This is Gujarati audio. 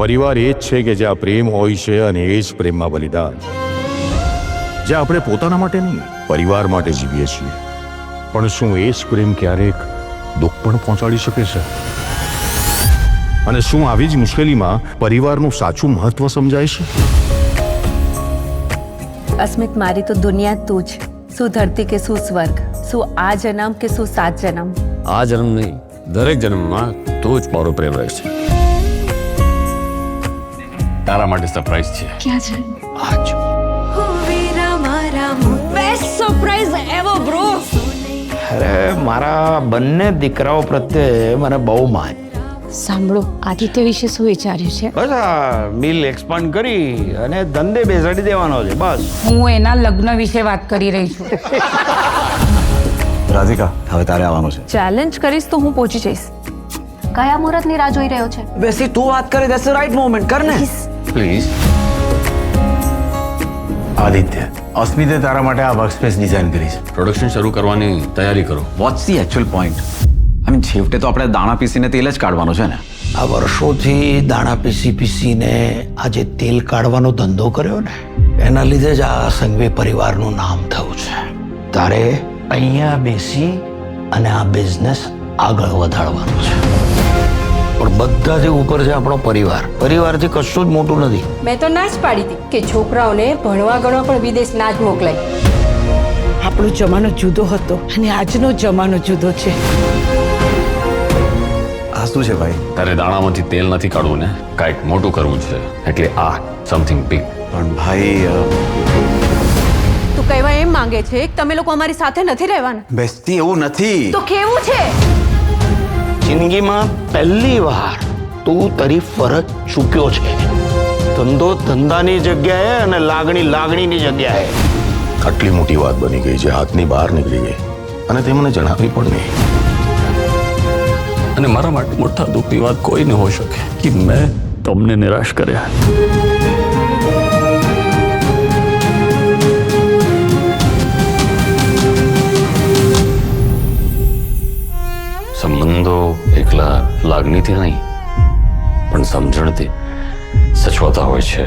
પરિવાર એ જ છે કે જ્યાં પ્રેમ હોય છે અને એ જ પ્રેમમાં બલિદાન, જ્યાં આપણે પોતાના માટે નહીં પરિવાર માટે જીવીએ છીએ. પણ શું એ જ પ્રેમ ક્યારેક દુઃખ પણ પહોંચાડી શકે છે? અને શું આવી જ મુશ્કેલીમાં પરિવારનું સાચું મહત્વ સમજાય છે? અસ્મિત, મારી તો દુનિયા તું જ. શું ધરતી કે શું સ્વર્ગ, શું આ જન્મ કે શું 7 જન્મ. આ જન્મ નહીં, દરેક જન્મમાં તું જ મારો પ્રેમ રહેશે. તારા માટે સરપ્રાઈઝ છે. ક્યાં છે? આજ બેસ્ટ સરપ્રાઈઝ એવર બ્રો. અરે મારા બંને દીકરાઓ પ્રત્યે મને બહુ માન. સાંભળો, આદિત્ય વિશે શું વિચાર્યું છે? બસ આ મિલ એક્સપાન્ડ કરી અને ધંધે બેસાડી દેવાનો છે બસ. હું એના લગ્ન વિશે વાત કરી રહી છું. રાધિકા, હવે તારે આવવાનું છે. ચેલેન્જ કરીશ તો હું પહોંચી જઈશ. કયા મુહૂર્તની રાહ જોઈ રહ્યો છે? બેસી તું વાત કરે, ધેટ્સ ધ રાઈટ મોમેન્ટ. કર ને. પ્લીઝ. આદિત્ય, અસ્મિતે તારા માટે આ વર્કસ્પેસ ડિઝાઇન કરી છે. પ્રોડક્શન શરૂ કરવાની તૈયારી કરો. What's the actual point? I mean, છેવટે તો આપણે દાણા પીસીને તેલ જ કાઢવાનું છે ને. આ વર્ષોથી દાણા પીસીને આ જે તેલ કાઢવાનો ધંધો કર્યો ને, એના લીધે જ આ સંઘવી પરિવારનું નામ થયું છે. તારે અહીંયા બેસી અને આ બિઝનેસ આગળ વધારવાનો છે. પણ બધાથી ઉપર છે આપણો પરિવાર. પરિવારથી કશું જ મોટું નથી. મેં તો ના જ પાડી હતી કે છોકરાઓને ભણવા ગણવા પણ વિદેશ ના જ મોકલાય. આપણો જમાનો જુદો હતો અને આજનો જમાનો જુદો છે. આ શું છે ભાઈ? તારે દાણામાંથી તેલ નથી કાઢવું ને, કાંઈક મોટું કરવું છે. એટલે આ સમથિંગ બિગ. પણ ભાઈ તું કહેવા એમ માંગે છે કે તમે લોકો અમારી સાથે નથી રહેવાના? બેસતી એવું નથી. તો કેવું છે? જિંદગીમાં પહેલી વાર તું તારી ફરજ ચૂક્યો છે. ધંધો ધંધાની જગ્યાએ અને લાગણી લાગણીની જગ્યાએ. આટલી મોટી વાત બની ગઈ જે હાથની બહાર નીકળી ગઈ અને તે મને જણાવી પણ નહીં. અને મારા માટે મોટા દુઃખની વાત કોઈ ન હોઈ શકે કે મેં તમને નિરાશ કર્યા. સંબંધો એકલા લાગણીથી નહીં પણ સમજણથી સચવાતા હોય છે.